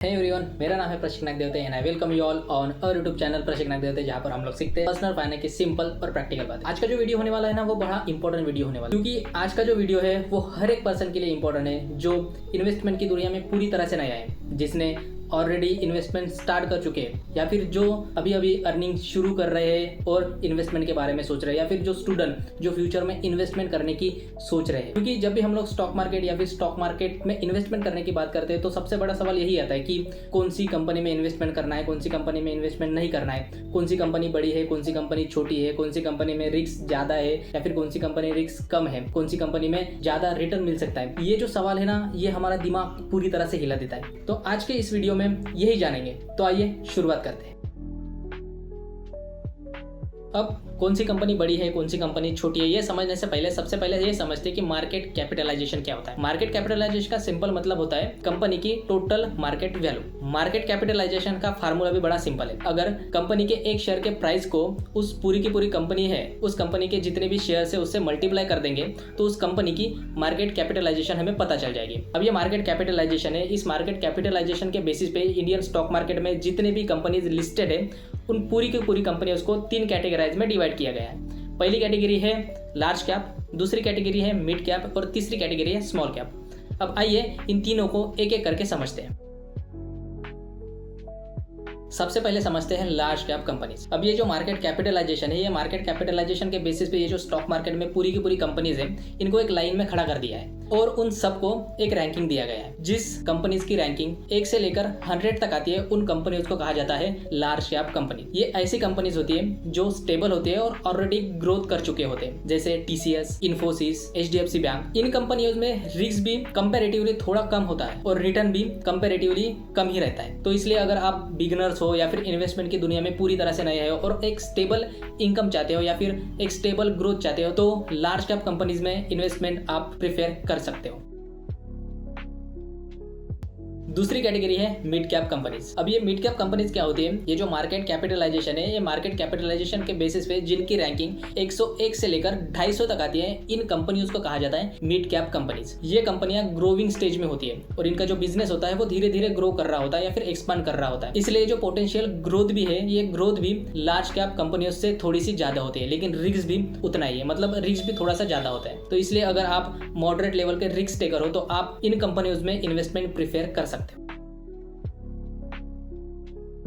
Hey everyone, मेरा नाम है Prashik Nagdevte and I welcome you all on our YouTube channel Prashik Nagdevte, जहाँ पर हम लोग सीखते हैं पर्सनल फाइनेंस की सिंपल और प्रैक्टिकल बात। आज का जो वीडियो होने वाला है ना, वो बड़ा इंपॉर्टेंट वीडियो होने वाला है, क्योंकि आज का जो वीडियो है वो हर एक पर्सन के लिए इंपॉर्टेंट है जो इन्वेस्टमेंट की दुनिया में पूरी तरह से नया है, जिसने ऑलरेडी इन्वेस्टमेंट स्टार्ट कर चुके हैं या फिर जो अभी अभी अर्निंग शुरू कर रहे हैं और इन्वेस्टमेंट के बारे में सोच रहे हैं, या फिर जो स्टूडेंट जो फ्यूचर में इन्वेस्टमेंट करने की सोच रहे हैं। क्योंकि जब भी हम लोग स्टॉक मार्केट या फिर स्टॉक मार्केट में इन्वेस्टमेंट करने की बात करते हैं तो सबसे बड़ा सवाल यही आता है कि कौन सी कंपनी में इन्वेस्टमेंट करना है, कौन सी कंपनी में इन्वेस्टमेंट नहीं करना है, कौन सी कंपनी बड़ी है, कौन सी कंपनी छोटी है, कौन सी कंपनी में रिस्क ज्यादा है या फिर कौन सी कंपनी रिस्क कम है, कौन सी कंपनी में ज्यादा रिटर्न मिल सकता है। ये जो सवाल है ना, ये हमारा दिमाग पूरी तरह से हिला देता है। तो आज के इस वीडियो में यही जानेंगे। तो आइए शुरुआत करते हैं। अब कौन सी कंपनी बड़ी है, कौन सी कंपनी छोटी है, ये समझने से पहले सबसे पहले ये समझते हैं कि मार्केट कैपिटलाइजेशन क्या होता है। मार्केट कैपिटलाइजेशन का सिंपल मतलब होता है कंपनी की total market value. Market capitalisation का फार्मूला भी बड़ा सिंपल है। अगर कंपनी के एक शेयर के प्राइस को उस पूरी की पूरी कंपनी है उस कंपनी के जितने भी शेयर है उससे मल्टीप्लाई कर देंगे तो उस कंपनी की मार्केट कैपिटलाइजेशन हमें पता चल जाएगी। अब ये मार्केट कैपिटलाइजेशन है, इस मार्केट कैपिटलाइजेशन के बेसिस पे इंडियन स्टॉक मार्केट में जितने भी कंपनीज लिस्टेड है उन पूरी की पूरी कंपनियों को तीन कैटेगराइज में डिवाइड किया गया है। पहली कैटेगरी है लार्ज कैप, दूसरी कैटेगरी है मिड कैप और तीसरी कैटेगरी है स्मॉल कैप। अब आइए इन तीनों को एक एक करके समझते हैं। सबसे पहले समझते हैं लार्ज कैप कंपनीज। अब ये जो मार्केट कैपिटलाइजेशन है, ये मार्केट कैपिटलाइजेशन के बेसिस पे ये जो स्टॉक मार्केट में पूरी की पूरी कंपनीज है इनको एक लाइन में खड़ा कर दिया है और उन सबको एक रैंकिंग दिया गया है। जिस कंपनीज की रैंकिंग 1 से लेकर 100 तक आती है उन कंपनीज को कहा जाता है लार्ज कैप कंपनी। ये ऐसी कंपनीज होती है जो स्टेबल होती है और ऑलरेडी ग्रोथ कर चुके होते हैं, जैसे TCS, इन्फोसिस, HDFC बैंक। इन कंपनियों में रिस्क भी कंपैरेटिवली थोड़ा कम होता है और रिटर्न भी कंपैरेटिवली कम ही रहता है। तो इसलिए अगर आप बिगिनर्स हो या फिर इन्वेस्टमेंट की दुनिया में पूरी तरह से नए हो और एक स्टेबल इनकम चाहते हो या फिर एक स्टेबल ग्रोथ चाहते हो तो लार्ज कैप कंपनीज में इन्वेस्टमेंट आप प्रेफर कर सकते हो। दूसरी कैटेगरी है मिड कैप कंपनीज। अब ये मिड कैप कंपनीज क्या होती है? ये जो मार्केट कैपिटलाइजेशन है, ये मार्केट कैपिटलाइजेशन के बेसिस पे जिनकी रैंकिंग 101 से लेकर 250 तक आती है इन कंपनियों को कहा जाता है मिड कैप कंपनीज। ये कंपनियां ग्रोविंग स्टेज में होती है और इनका जो बिजनेस होता है वो धीरे धीरे ग्रो कर रहा होता है या फिर एक्सपांड कर रहा होता है। इसलिए जो पोटेंशियल ग्रोथ भी है, ये ग्रोथ भी लार्ज कैप कंपनियों से थोड़ी सी ज्यादा होती है, लेकिन रिस्क भी उतना ही है, मतलब रिस्क भी थोड़ा सा ज्यादा होता है। तो इसलिए अगर आप मॉडरेट लेवल के रिस्क टेकर हो तो आप इन कंपनियों में इन्वेस्टमेंट प्रेफर कर सकते हो।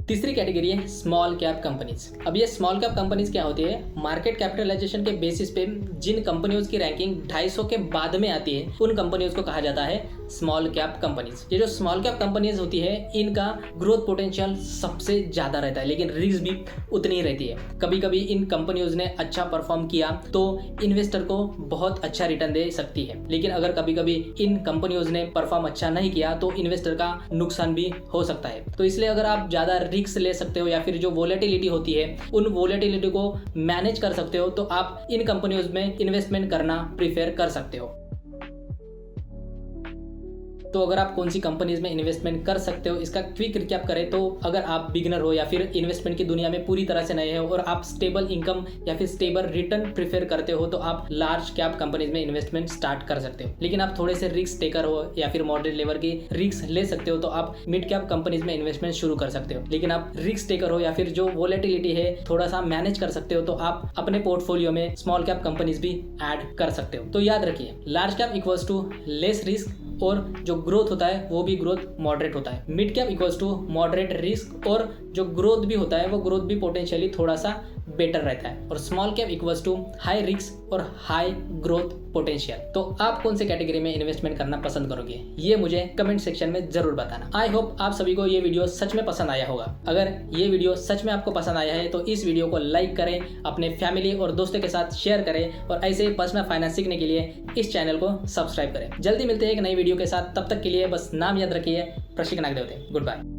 तीसरी कैटेगरी है स्मॉल कैप कंपनीज। अब ये स्मॉल कैप कंपनीज क्या होती है? मार्केट कैपिटलाइजेशन के बेसिस पे जिन कंपनियों की रैंकिंग 250 के बाद में आती है उन कंपनियों को कहा जाता है स्मॉल कैप कंपनीज। ये जो स्मॉल कैप कंपनीज होती है इनका ग्रोथ पोटेंशियल सबसे ज्यादा रहता है, लेकिन रिस्क भी उतनी ही रहती है। कभी कभी इन कंपनियों ने अच्छा परफॉर्म किया तो इन्वेस्टर को बहुत अच्छा रिटर्न दे सकती है, लेकिन अगर कभी कभी इन कंपनियों ने परफॉर्म अच्छा नहीं किया तो इन्वेस्टर का नुकसान भी हो सकता है। तो इसलिए अगर आप ज्यादा रिस्क ले सकते हो या फिर जो वोलेटिलिटी होती है उन वोलेटिलिटी को मैनेज कर सकते हो तो आप इन कंपनियों में इन्वेस्टमेंट करना प्रेफर कर सकते हो। तो अगर आप कौन सी कंपनीज में इन्वेस्टमेंट कर सकते हो इसका क्विक रिकैप करें तो अगर आप बिगिनर हो या फिर इन्वेस्टमेंट की दुनिया में पूरी तरह से नए हो और आप स्टेबल इनकम या फिर स्टेबल रिटर्न प्रेफर करते हो तो आप लार्ज कैप कंपनीज में इन्वेस्टमेंट स्टार्ट कर सकते हो। लेकिन आप थोड़े से रिस्क टेकर हो या फिर मॉडरेट लेवल की रिस्क ले सकते हो तो आप मिड कैप कंपनीज में इन्वेस्टमेंट शुरू कर सकते हो। लेकिन आप रिस्क टेकर हो या फिर जो वोलेटिलिटी है थोड़ा सा मैनेज कर सकते हो तो आप अपने पोर्टफोलियो में स्मॉल कैप कंपनीज भी ऐड कर सकते हो। तो याद रखिए, large cap equals to less risk और जो ग्रोथ होता है वो भी ग्रोथ मॉडरेट होता है। Mid cap equals to moderate risk और जो ग्रोथ भी होता है वो ग्रोथ भी पोटेंशियली थोड़ा सा बेटर रहता है। और small cap equals to high risk और हाई ग्रोथ पोटेंशियल। तो आप कौन से कैटेगरी में इन्वेस्टमेंट करना पसंद करोगे ये मुझे कमेंट सेक्शन में जरूर बताना। आई होप आप सभी को ये वीडियो सच में पसंद आया होगा। अगर ये वीडियो सच में आपको पसंद आया है तो इस वीडियो को लाइक करें, अपने फैमिली और दोस्तों के साथ शेयर करें और ऐसे पर्सनल फाइनेंस सीखने के लिए इस चैनल को सब्सक्राइब करें। जल्दी मिलते हैं एक नई वीडियो के साथ, तब तक के लिए बस नाम याद रखिए, प्रशिक नागदेवते। Good bye.